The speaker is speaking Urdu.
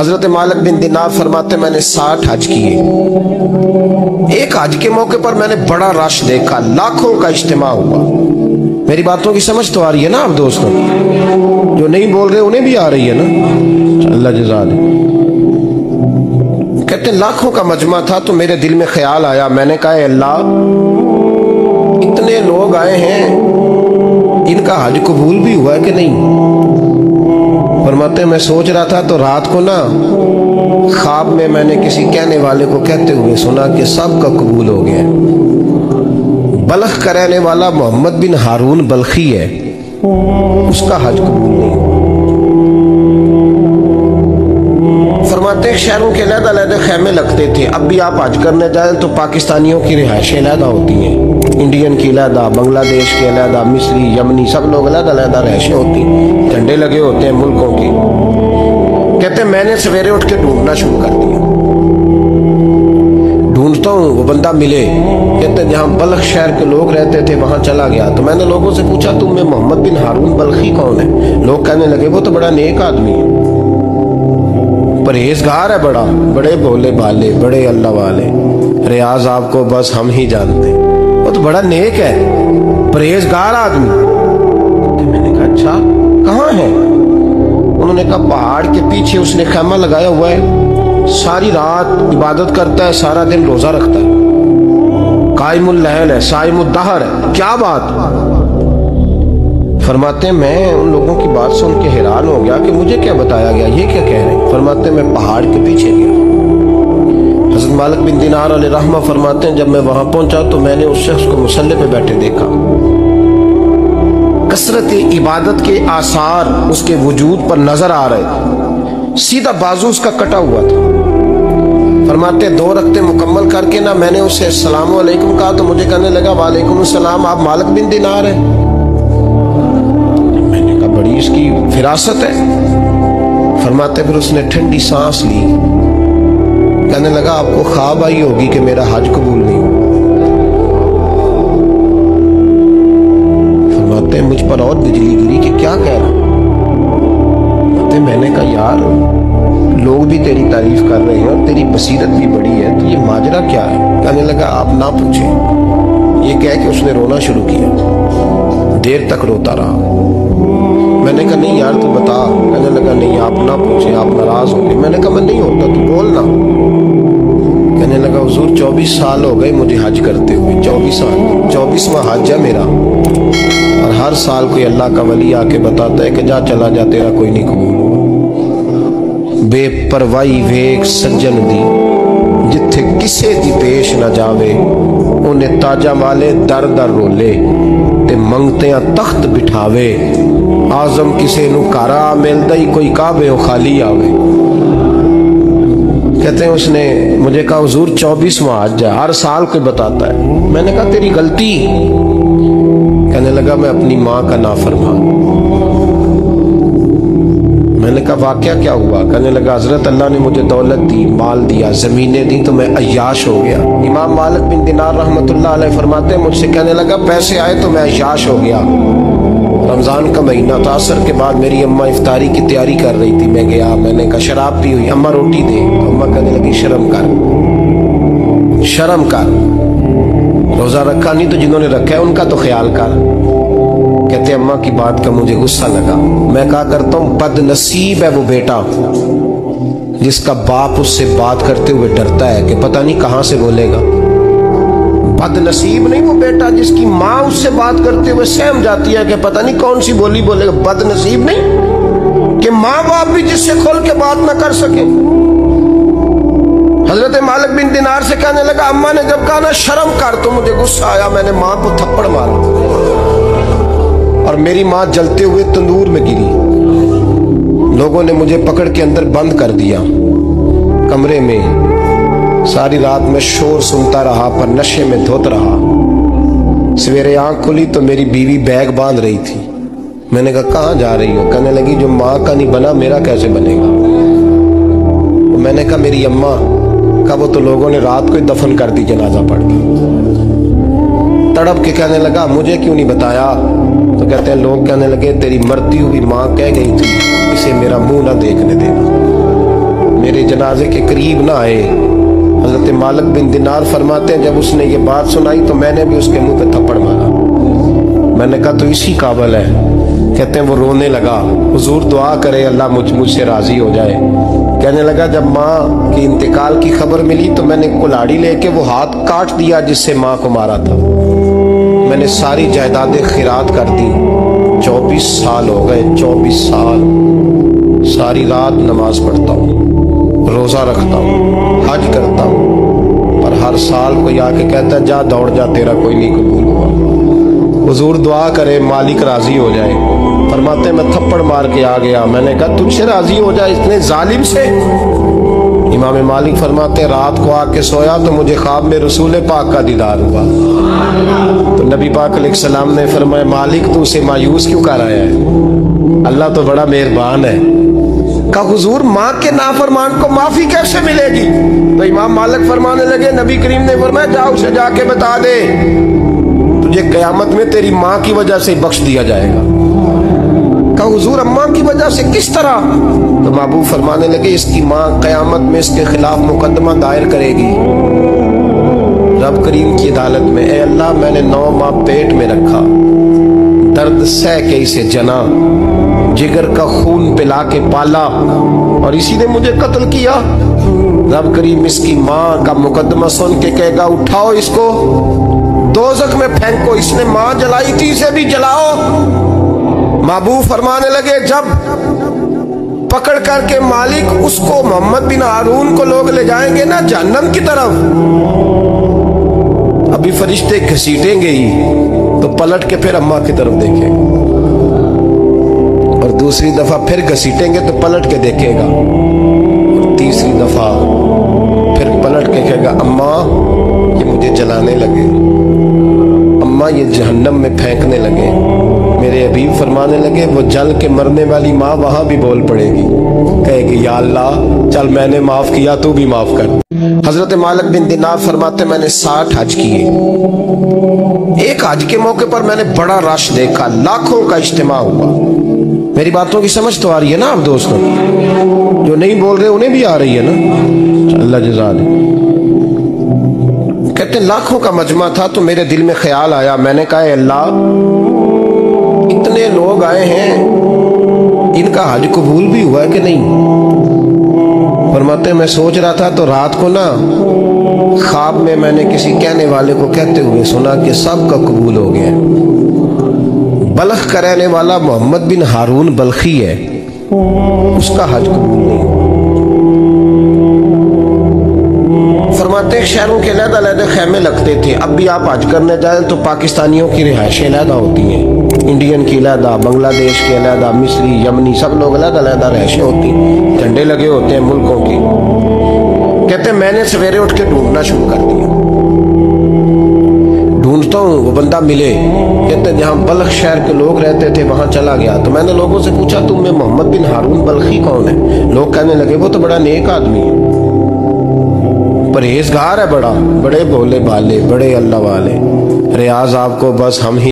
حضرت مالک بن دینار فرماتے میں نے 60 حج کیے. ایک حج کے موقع پر میں نے بڑا رش دیکھا، لاکھوں کا اجتماع ہوا. میری باتوں کی سمجھ تو آ رہی ہے نا آپ دوستوں؟ جو نہیں بول رہے انہیں بھی آ رہی ہے نا؟ اللہ جزا دے. کہتے ہیں لاکھوں کا مجمع تھا تو میرے دل میں خیال آیا. میں نے کہا اے اللہ، اتنے لوگ آئے ہیں، ان کا حج قبول بھی ہوا ہے کہ نہیں؟ فرماتے ہیں میں سوچ رہا تھا تو رات کو نا خواب میں میں نے کسی کہنے والے کو کہتے ہوئے سنا کہ سب کا قبول ہو گیا. بلخ کا رہنے والا محمد بن ہارون بلخی ہے، اس کا حج قبول نہیں ہوا. فرماتے ہیں شہروں کے علیحدہ علیحدہ خیمے لگتے تھے. اب بھی آپ حج کرنے جائیں تو پاکستانیوں کی رہائشیں علیحدہ ہوتی ہیں، انڈین کی علیحدہ، بنگلہ دیش کے علیحدہ، مصری، یمنی، سب لوگ علیحدہ علیحدہ رہائشیں ہوتی ہیں، جھنڈے لگے ہوتے ہیں ملکوں کے. کہتے ہیں میں نے سویرے اٹھ کے ڈھونڈنا شروع کر دیا. ڈھونڈتا ہوں وہ بندہ ملے. کہتے ہیں جہاں بلخ شہر کے لوگ رہتے تھے وہاں چلا گیا. تو میں نے لوگوں سے پوچھا تم میں محمد بن ہارون بلخی کون ہے؟ لوگ کہنے لگے وہ تو بڑا نیک آدمی ہے، پرہیزگار ہے، بڑے بولے بالے، بڑے اللہ والے. ریاض آپ کو بس ہم ہی جانتے ہیں، وہ تو بڑا نیک ہے، پرہیزگار آدمی. میں نے کہا اچھا کہاں ہے؟ انہوں نے کہا پہاڑ کے پیچھے اس نے خیمہ لگایا ہوا ہے، ساری رات عبادت کرتا ہے، سارا دن روزہ رکھتا ہے، قائم اللیل ہے، صائم الدہر ہے. کیا بات؟ فرماتے ہیں میں ان لوگوں کی بات سن کے حیران ہو گیا کہ مجھے کیا بتایا گیا، یہ کیا کہہ رہے ہیں. فرماتے ہیں میں پہاڑ کے پیچھے گیا. حضرت مالک بن دینار علیہ رحمہ فرماتے ہیں جب میں وہاں پہنچا تو میں نے اس شخص کو مصلی پہ بیٹھے دیکھا. کثرت عبادت کے آثار اس کے وجود پر نظر آ رہے. سیدھا بازو اس کا کٹا ہوا تھا. فرماتے 2 رکعتیں مکمل کر کے نا میں نے اسے السلام علیکم کہا تو مجھے کہنے لگا وعلیکم السلام، آپ مالک بن دینار ہیں؟ میں نے کہا بڑی اس کی فراست ہے. فرماتے پھر اس نے ٹھنڈی سانس لی، کہنے لگا آپ کو خواب آئی ہوگی کہ میرا حج قبول نہیں ہوا. فرماتے ہیں مجھ پر اور بجلی گری کہ کیا کہہ رہا. میں نے کہا یار لوگ بھی تیری تعریف کر رہے ہیں اور تیری بصیرت بھی بڑی ہے، تو یہ ماجرا کیا ہے؟ کہنے لگا آپ نہ پوچھیں. یہ کہہ کہ اس نے رونا شروع کیا، دیر تک روتا رہا. میں نے کہا نہیں یار تو بتا. کہنے لگا نہیں آپ نہ پوچھیں، آپ ناراض ہو گئے. میں نے کہا میں نہیں ہوتا، تو بولنا. کہنے لگا حضور 24 سال ہو گئے مجھے حج کرتے ہوئے، 24 سال، 24واں حج ہے میرا، اور ہر سال کوئی اللہ کا ولی آ کے بتاتا ہے کہ جا چلا جا تیرا کوئی نہیں قبول ہوگا. بے پروائی ویک سجن دی جتھے کسے دی پیش نہ جاوے، انہیں تاجا والے در در رولے تے منگتیاں تخت بٹھاوے. آزم کسے نو کارا ملدا ہی کوئی کعبے و خالی آوے. کہتے ہیں اس نے مجھے کہا حضور 24واں حج ہے، ہر سال کوئی بتاتا ہے. میں نے کہا تیری غلطی. کہنے لگا میں اپنی ماں کا نافرمان. میں نے کہا واقعہ کیا ہوا؟ کہنے لگا حضرت اللہ نے مجھے دولت دی، مال دیا، زمینیں دی تو میں عیاش ہو گیا. امام مالک بن دینار رحمۃ اللہ علیہ فرماتے ہیں مجھ سے کہنے لگا پیسے آئے تو میں عیاش ہو گیا. رمضان کا مہینہ تھا، عصر کے بعد میری اماں افطاری کی تیاری کر رہی تھی. میں گیا، میں نے کہا شراب پی ہوئی، اماں روٹی دے. اماں کہنے لگی شرم کر، شرم کر، روزہ رکھا نہیں تو جنہوں نے رکھا ہے ان کا تو خیال کر. کہتے اماں کی بات کا مجھے غصہ لگا. میں کہا کرتا ہوں بد نصیب ہے وہ بیٹا جس کا باپ اس سے بات کرتے ہوئے ڈرتا ہے کہ پتہ نہیں کہاں سے بولے گا. بد نصیب نہیں وہ بیٹا جس کی ماں اس سے بات کرتے ہوئے سہم جاتی ہے کہ پتہ نہیں کون سی بولی بولے گا. بد نصیب نہیں کہ ماں باپ بھی جس سے کھول کے بات نہ کر سکے. حضرت مالک بن دینار سے کہنے لگا اماں نے جب کہا نا شرم کر تو مجھے غصہ آیا. میں نے ماں کو تھپڑ مارا اور میری ماں جلتے ہوئے تندور میں گری. لوگوں نے مجھے پکڑ کے اندر بند کر دیا کمرے میں. ساری رات میں شور سنتا رہا پر نشے میں دھوت رہا. سویرے آنکھ کھلی تو میری بیوی بیگ باندھ رہی تھی. میں نے کہا کہاں جا رہی ہو؟ کہنے لگی جو ماں کا نہیں بنا میرا کیسے بنے گا. میں نے کہا میری اماں کا وہ تو لوگوں نے رات کو ہی دفن کر دی جنازہ پڑھ کے. تڑپ کے کہنے لگا مجھے کیوں نہیں بتایا؟ تو کہتے ہیں لوگ کہنے لگے تیری مرتی ہوئی ماں کہہ گئی تھی اسے میرا منہ نہ دیکھنے دینا. میرے جنازے کے قریب نہ آئے۔ حضرت مالک بن دینار فرماتے ہیں جب اس نے یہ بات سنائی تو میں نے بھی اس کے منہ پہ تھپڑ مارا۔ میں نے کہا تو اسی قابل ہے۔ کہتے ہیں وہ رونے لگا، حضور دعا کرے اللہ مجھ سے راضی ہو جائے۔ کہنے لگا جب ماں کی انتقال کی خبر ملی تو میں نے کلاڑی لے کے وہ ہاتھ کاٹ دیا جس سے ماں کو مارا تھا۔ میں نے ساری جائیدادیں خیرات کر دی۔ 24 سال ہو گئے، 24 سال ساری رات نماز پڑھتا ہوں، روزہ رکھتا ہوں، حج کرتا ہوں، پر ہر سال کوئی آ کے کہتا ہے جا دوڑ جا تیرا کوئی نہیں قبول ہوا۔ حضور دعا کرے مالک راضی ہو جائے۔ فرماتے ہیں میں تھپڑ مار کے آ گیا، میں نے کہا تجھ سے راضی ہو جائے اتنے ظالم سے؟ امام مالک فرماتے ہیں رات کو آ کے سویا تو مجھے خواب میں رسول پاک کا دیدار ہوا۔ تو نبی پاک علیہ السلام نے فرمایا مالک تو اسے مایوس کیوں کر آیا ہے؟ اللہ تو بڑا مہربان ہے۔ کہا حضور ماں کے نافرمان کو معافی کیسے ملے گی؟ تو امام مالک فرمانے لگے نبی کریم نے فرمایا جا اسے جا کے بتا دے تجھے قیامت میں تیری ماں کی وجہ سے بخش دیا جائے گا۔ کہا حضور اماں کی وجہ سے کس طرح؟ تو محبوب فرمانے لگے اس کی ماں قیامت میں اس کے خلاف مقدمہ دائر کرے گی رب کریم کی عدالت میں، اے اللہ میں نے 9 ماہ پیٹ میں رکھا، درد سہ کے اسے جنا، جگر کا خون پلا کے پالا اور اسی نے مجھے قتل کیا۔ رب کریم اس کی ماں کا مقدمہ سن کے کہے گا اٹھاؤ اس کو دوزخ میں پھینکو، اس نے ماں جلائی تھی اسے بھی جلاؤ۔ محبوب فرمانے لگے جب پکڑ کر کے مالک اس کو محمد بن ہارون کو لوگ لے جائیں گے نا جہنم کی طرف، ابھی فرشتے گھسیٹیں گے ہی تو پلٹ کے پھر اماں کی طرف دیکھے گا اور دوسری دفعہ پھر گھسیٹیں گے تو پلٹ کے دیکھے گا اور تیسری دفعہ پھر پلٹ کے کہے گا اماں یہ مجھے جلانے لگے، اماں یہ جہنم میں پھینکنے لگے۔ میرے حبیب فرمانے لگے وہ جل کے مرنے والی ماں وہاں بھی بول پڑے گی، کہے گی یا اللہ چل میں نے معاف کیا تو بھی معاف کر۔ حضرت مالک بن دینار فرماتے میں نے 60 حج کیے۔ ایک حج کے موقع پر میں نے بڑا رش دیکھا، لاکھوں کا اجتماع ہوا۔ میری باتوں کی سمجھ تو آ رہی ہے نا آپ دوستوں؟ جو نہیں بول رہے انہیں بھی آ رہی ہے نا؟ اللہ جزا دے۔ کہتے ہیں لاکھوں کا مجمع تھا تو میرے دل میں خیال آیا، میں نے کہا اے اللہ اتنے لوگ آئے ہیں ان کا حج قبول بھی ہوا ہے کہ نہیں؟ فرماتے ہیں میں سوچ رہا تھا تو رات کو نا خواب میں میں نے کسی کہنے والے کو کہتے ہوئے سنا کہ سب کا قبول ہو گیا۔ بلخ کا رہنے والا محمد بن ہارون بلخی ہے، اس کا حج قبول نہیں۔ فرماتے ہیں شہروں کے علیحدہ علیحدہ خیمے لگتے تھے، اب بھی آپ حج کرنے جائیں تو پاکستانیوں کی رہائشیں علیحدہ ہوتی ہیں، انڈین کی علیحدہ، بنگلہ دیش کی علیحدہ، مصری، یمنی سب لوگ علیحدہ علیحدہ رہائشیں ہوتی ہیں، جھنڈے لگے ہوتے ہیں ملکوں کی۔ کہتے ہیں میں نے سویرے اٹھ کے ڈھونڈنا شروع کر دیا، ڈھونڈتا ہوں وہ بندہ ملے۔ کہتے ہیں جہاں بلخ شہر کے لوگ رہتے تھے وہاں چلا گیا تو میں نے لوگوں سے پوچھا تم میں محمد بن ہارون بلخی کون ہے؟ لوگ کہنے لگے وہ تو بڑا نیک آدمی ہے، پرہیزگار ہے، بڑے بولے بالے، بڑے اللہ والے۔ ریاض آپ کو بس ہم ہی